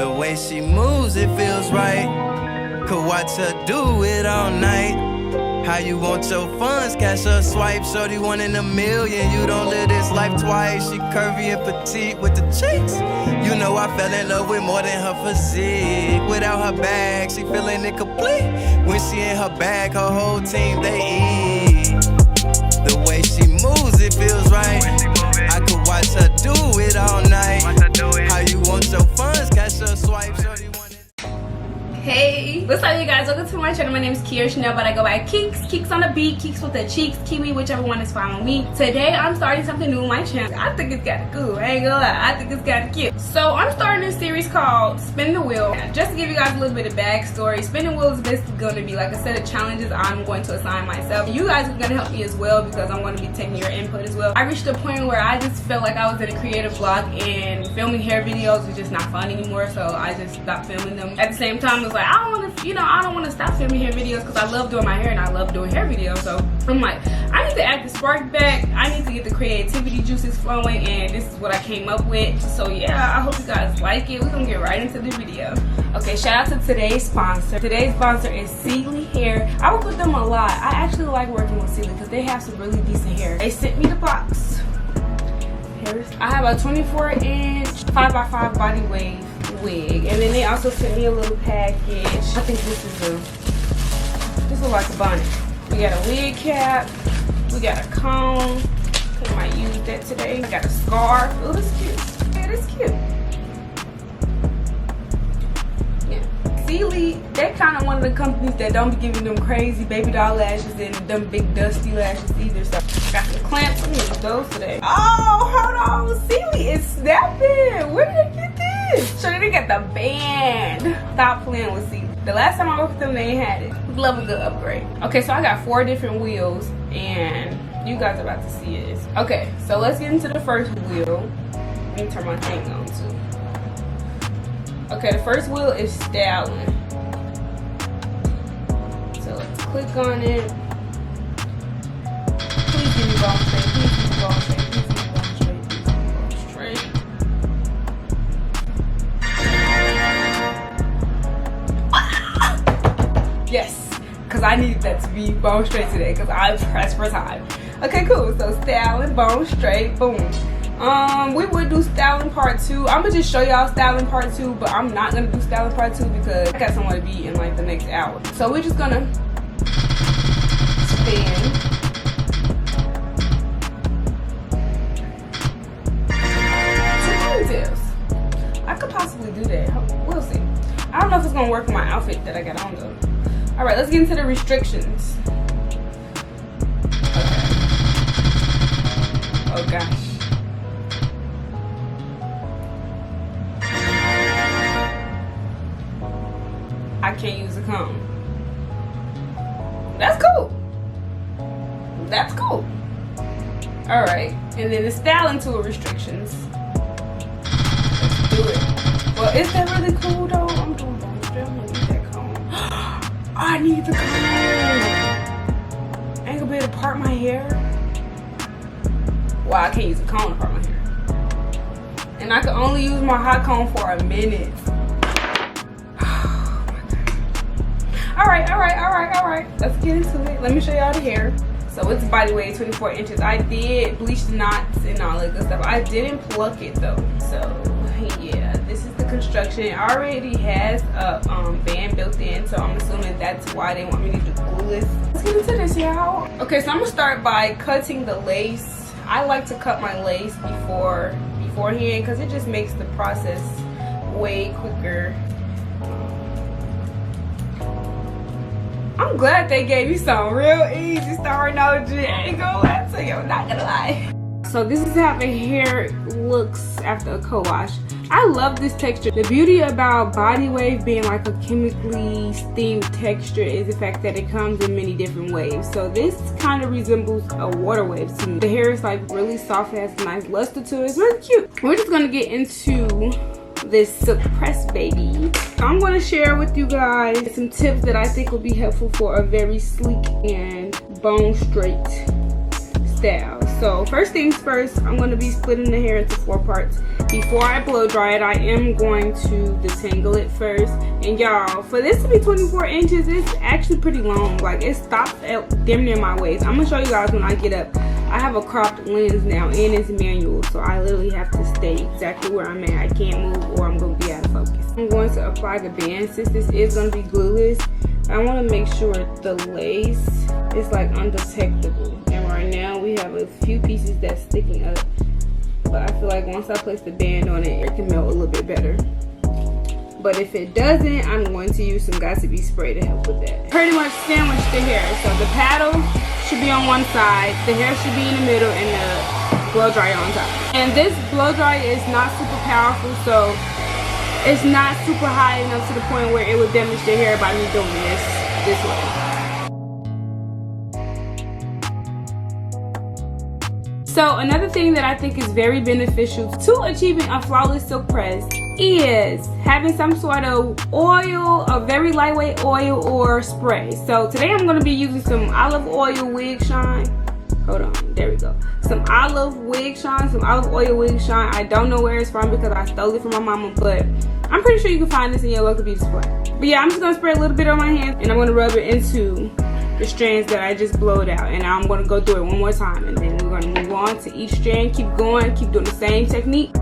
The way she moves, it feels right. Could watch her do it all night. How you want your funds, cash or swipe. Shorty 1 in a million, you don't live this life twice. She curvy and petite with the cheeks. You know I fell in love with more than her physique. Without her bag, she feeling incomplete. When she in her bag, her whole team, they eat. The way she moves, it feels right. I could watch her do it all night. How you want your funds, cash or swipe. Shorty 1 in. Hey, what's up you guys? Welcome to my channel. My name is Kiera Chanel, but I go by Keeks on the beat, Keeks with the cheeks, Kiwi, whichever one is fine with me. Today I'm starting something new on my channel. I think it's kinda cool, I ain't gonna lie, I think it's kinda cute. So I'm starting a series called Spin the Wheel. Just to give you guys a little bit of backstory, Spin the Wheel is basically gonna be like a set of challenges I'm going to assign myself. You guys are gonna help me as well because I'm gonna be taking your input as well. I reached a point where I just felt like I was in a creative block and filming hair videos was just not fun anymore, so I just stopped filming them. At the same time, like I don't want to stop filming hair videos because I love doing my hair and I love doing hair videos. So I'm like, I need to add the spark back. I need to get the creativity juices flowing, and this is what I came up with. So yeah, I hope you guys like it. We're gonna get right into the video. Okay, shout out to today's sponsor. Today's sponsor is Celie Hair. I work with them a lot. I actually like working with Celie because they have some really decent hair. They sent me the box. I have a 24-inch 5x5 body wave wig, and then they also sent me a little package. I think this is like a bonnet. We got a wig cap, we got a comb. I might use that today. I got a scarf. Oh, that's cute. Yeah, that's cute. Yeah, Celie, they're kind of one of the companies that don't be giving them crazy baby doll lashes and them big dusty lashes either. So I got some clamps. I'm gonna use those today. Oh, hold on, Celie is snapping. Where did I get this? So they got the band. Stop playing with Celie. The last time I worked with them, they ain't had it. Love a good upgrade. Okay, so I got 4 different wheels, and you guys are about to see this. Okay, so let's get into the first wheel. Let me turn my thing on too. Okay, the first wheel is styling. So let's click on it. Please give me ball straight. Please give me ball straight. Please give me ball straight. Please give me ball straight. Yes, because I need that to be bone straight today because I pressed for time. Okay, cool. So styling, bone straight, boom. We would do styling part 2. I'm gonna just show y'all styling part 2, but I'm not gonna do styling part 2 because I got somewhere to be in like the next hour. So we're just gonna spin. I could possibly do that. We'll see. I don't know if it's gonna work with my outfit that I got on though. All right, let's get into the restrictions. Okay. Oh gosh. I can't use a comb. That's cool. That's cool. All right, and then the styling tool restrictions. Let's do it. Well, is that really cool though? I'm doing bone straight. I'm gonna need that comb. I need the comb. I ain't gonna be able to part my hair. Well, I can't use a comb to part my hair. And I can only use my hot comb for a minute. Oh my God. All right. Let's get into it. Let me show y'all the hair. So it's body weight 24 inches. I did bleach the knots and all that good stuff. I didn't pluck it though. So yeah, this is the construction. It already has a band built in, so I'm assuming that's why they want me to do glueless. Let's get into this, y'all. Okay, so I'm gonna start by cutting the lace. I like to cut my lace beforehand because it just makes the process way quicker. I'm glad they gave you something real easy starting OG. I ain't gonna lie to you, I'm not gonna lie. So this is how the hair looks after a co-wash. I love this texture. The beauty about body wave being like a chemically steamed texture is the fact that it comes in many different waves. So this kind of resembles a water wave to me. The hair is like really soft, it has a nice luster to it. It's really cute. We're just gonna get into this silk press baby. I'm going to share with you guys some tips that I think will be helpful for a very sleek and bone straight style. So first things first, I'm going to be splitting the hair into 4 parts. before I blow dry it, I am going to detangle it first. And y'all, for this to be 24 inches, it's actually pretty long. Like, it stops at damn near my waist. I'm gonna show you guys when I get up. I have a cropped lens now and it's manual, so I literally have to stay exactly where I'm at. I can't move or I'm gonna be out of focus. I'm going to apply the band since this is gonna be glueless. I want to make sure the lace is like undetectable. And right now we have a few pieces that's sticking up. But I feel like once I place the band on it, it can melt a little bit better. But if it doesn't, I'm going to use some Gossipy spray to help with that. Pretty much sandwich the hair. So the paddle should be on one side, the hair should be in the middle, and the blow dryer on top. And this blow dryer is not super powerful, so it's not super high enough to the point where it would damage the hair by me doing this way. So another thing that I think is very beneficial to achieving a flawless silk press is having some sort of oil, a very lightweight oil or spray. So today I'm going to be using some olive oil wig shine. Hold on, there we go. Some olive wig shine, some olive oil wig shine. I don't know where it's from because I stole it from my mama, but I'm pretty sure you can find this in your local beauty supply. But yeah, I'm just going to spray a little bit on my hands and I'm going to rub it into the strands that I just blowed out, and I'm going to go through it one more time, and then we're going to move on to each strand. Keep going, keep doing the same technique.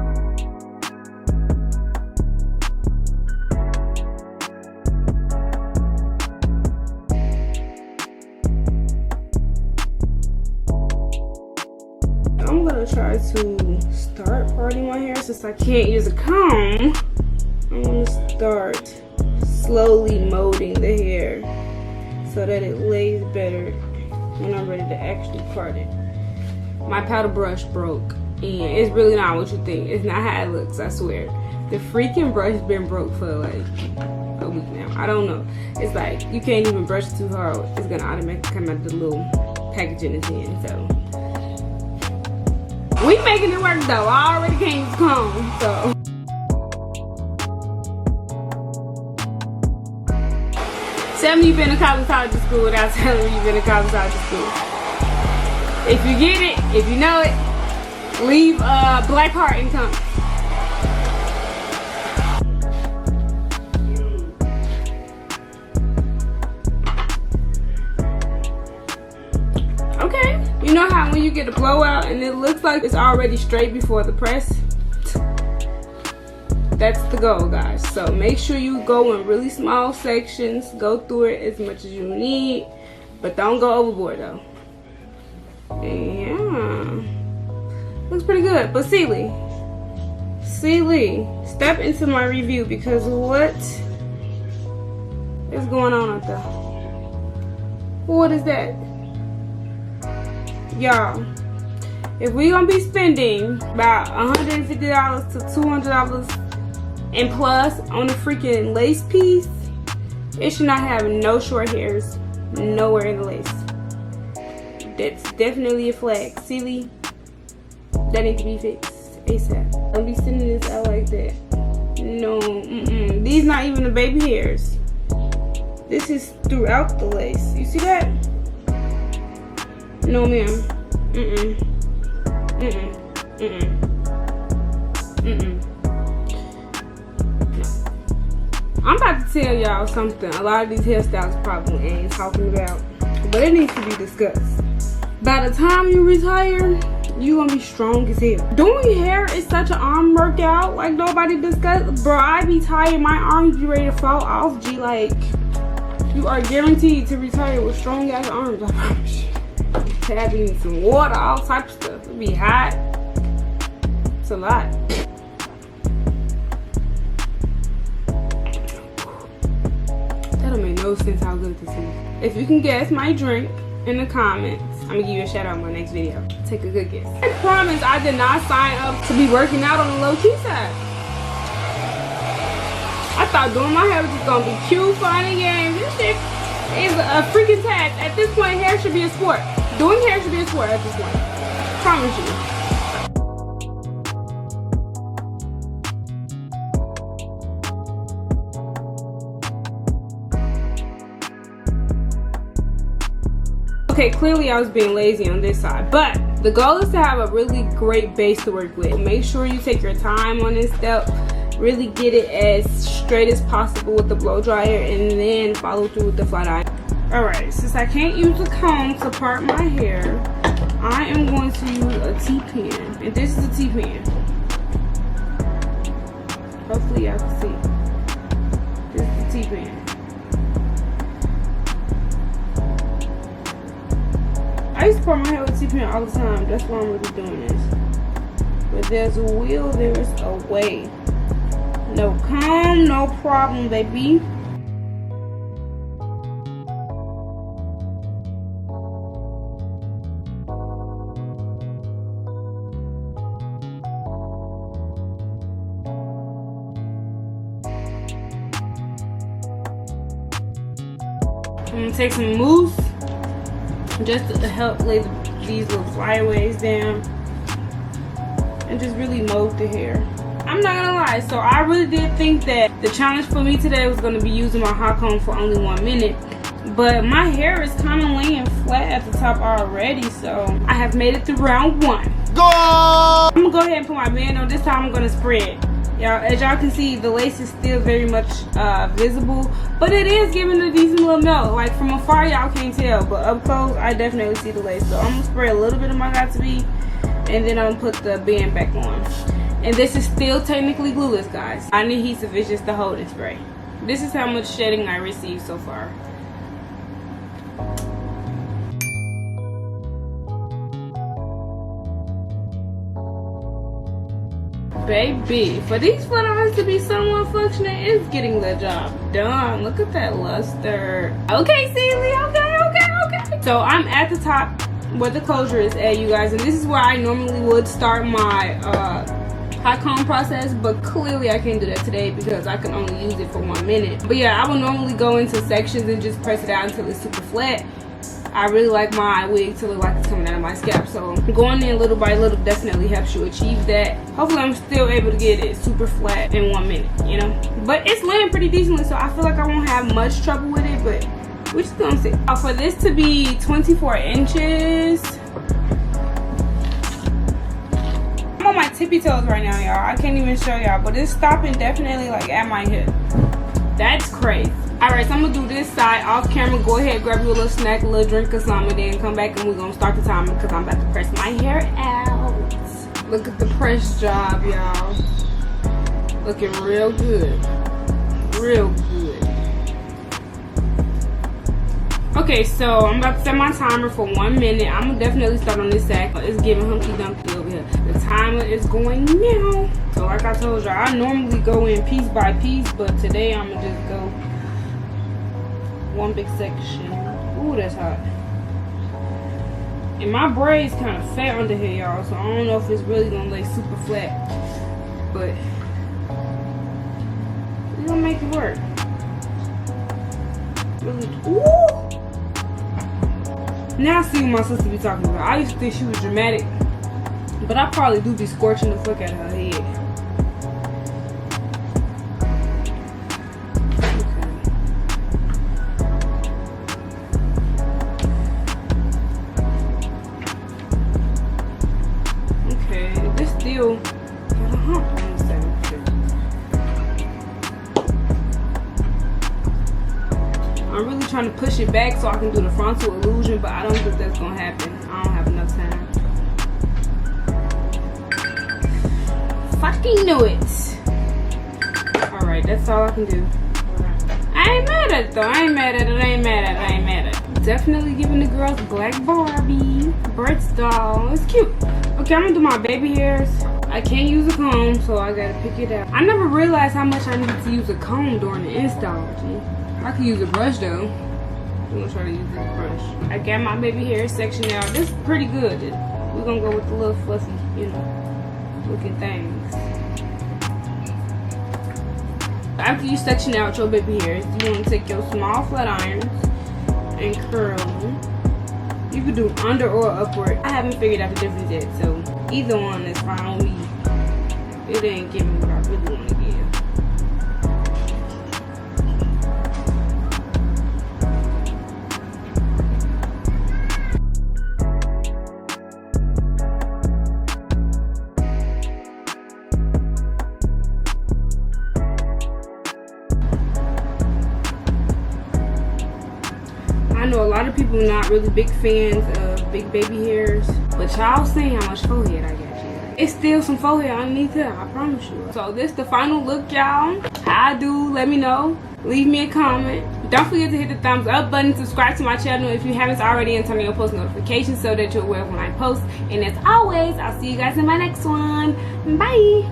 I'm going to try to start parting my hair since I can't use a comb. I'm going to start slowly molding the hair so that it lays better when I'm ready to actually part it. My powder brush broke, and it's really not what you think. It's not how it looks, I swear. The freaking brush has been broke for like a week now. I don't know. It's like you can't even brush too hard. It's gonna automatically come out of the little packaging it's in. So we making it work though. I already can't use comb, so. Tell me you've been to cosmetology school without telling me you've been to cosmetology school. If you get it, if you know it, leave a black heart and come. Okay, you know how when you get a blowout and it looks like it's already straight before the press? That's the goal, guys. So make sure you go in really small sections, go through it as much as you need, but don't go overboard though. Yeah, looks pretty good. But Celie, step into my review, because what is going on out there? What is that? Y'all, if we're gonna be spending about $150 to $200 and plus on a freaking lace piece, it should not have no short hairs nowhere in the lace. That's definitely a flag. Celie, that needs to be fixed ASAP. Don't be sending this out like that. No, these not even the baby hairs. This is throughout the lace. You see that? No, ma'am. I'm about to tell y'all something a lot of these hairstyles probably ain't talking about, but it needs to be discussed. By the time you retire, you gonna be strong as hell. Doing hair is such an arm workout, like nobody discussed. Bro, I be tired, my arms be ready to fall off, G. Like, you are guaranteed to retire with strong ass arms, I promise you. Tapping some water, all types of stuff. It be hot. It's a lot. That don't make no sense how good this is. If you can guess my drink in the comments, I'm gonna give you a shout out in my next video. Take a good guess. I promise I did not sign up to be working out on the low key side. I thought doing my hair was just gonna be cute, fun, and games. This shit is a freaking task. At this point, hair should be a sport. Doing hair should be a sport at this point. Promise you. Okay, clearly I was being lazy on this side, but The goal is to have a really great base to work with. Make sure you take your time on this step. Really get it as straight as possible with the blow dryer and then follow through with the flat iron. Alright, since I can't use a comb to part my hair, I am going to use a T-pen. And this is a T-pen. Hopefully y'all can see. This is the T-pen. I used to part my hair with T-pen all the time. That's why I'm really doing this. But there's a will, there's a way. No comb, no problem, baby. I'm gonna take some mousse just to help lay these little flyaways down and just really mold the hair. I'm not gonna lie, so I really did think that the challenge for me today was gonna be using my hot comb for only 1 minute, but my hair is kind of laying flat at the top already, so I have made it through round 1. Go! I'm gonna go ahead and put my band on. This time I'm gonna spread. Y'all, as y'all can see, the lace is still very much visible, but it is giving a decent little melt. Like from afar, y'all can't tell, but up close, I definitely see the lace. So I'm gonna spray a little bit of my Got2b, and then I'm gonna put the band back on. And this is still technically glueless, guys. Non-adhesive is just the holding spray. This is how much shedding I received so far. Baby, for these flat irons to be somewhat functional, it's getting the job done. Look at that luster. Okay, Celie, okay. So I'm at the top where the closure is at, you guys, and this is where I normally would start my hot comb process, but clearly I can't do that today because I can only use it for 1 minute. But yeah, I would normally go into sections and just press it out until it's super flat. I really like my wig to look like it's coming out of my scalp, so going in little by little definitely helps you achieve that. Hopefully I'm still able to get it super flat in 1 minute, you know, but it's laying pretty decently, so I feel like I won't have much trouble with it, but we're just gonna see. For this to be 24 inches, I'm on my tippy toes right now, y'all. I can't even show y'all, but it's stopping definitely like at my hip. That's crazy. Alright, so I'm gonna do this side off camera. Go ahead, grab you a little snack, a little drink or something, and then come back and we're gonna start the timer because I'm about to press my hair out. Look at the press job, y'all. Looking real good. Real good. Okay, so I'm about to set my timer for 1 minute. I'm gonna definitely start on this side. It's giving Humpty Dumpty over here. The timer is going now. So like I told y'all, I normally go in piece by piece, but today I'm gonna just go one big section. Ooh, that's hot. And my braid's kind of fat under here, y'all, so I don't know if it's really gonna lay super flat, but we're gonna make it work. Really. Ooh! Now I see what my sister be talking about. I used to think she was dramatic, but I probably do be scorching the fuck out of her head. Still got a hump on the side. I'm really trying to push it back so I can do the frontal illusion, but I don't think that's gonna happen. I don't have enough time. Fucking knew it. Alright, that's all I can do. I ain't mad at it though. I ain't mad at it. Definitely giving the girls Black Barbie, Bert's doll. It's cute. Okay, I'm gonna do my baby hairs. I can't use a comb, so I gotta pick it out. I never realized how much I needed to use a comb during the install. I could use a brush though. I'm gonna try to use this brush. I got my baby hair section now. This is pretty good. We're gonna go with the little fluffy, you know, looking things. After you section out your baby hairs, you want to take your small flat irons and curl them. You could do under or upward. I haven't figured out the difference yet, so either one is fine with me. It ain't giving me what I really want to give. know a lot of people not really big fans of big baby hairs, but y'all seen how much forehead I got. It's still some forehead underneath there, I promise you. So this the final look, y'all. How I do, let me know. Leave me a comment. Don't forget to hit the thumbs up button, subscribe to my channel if you haven't already, and turn on your post notifications so that you're aware of when I post. And as always, I'll see you guys in my next one. Bye.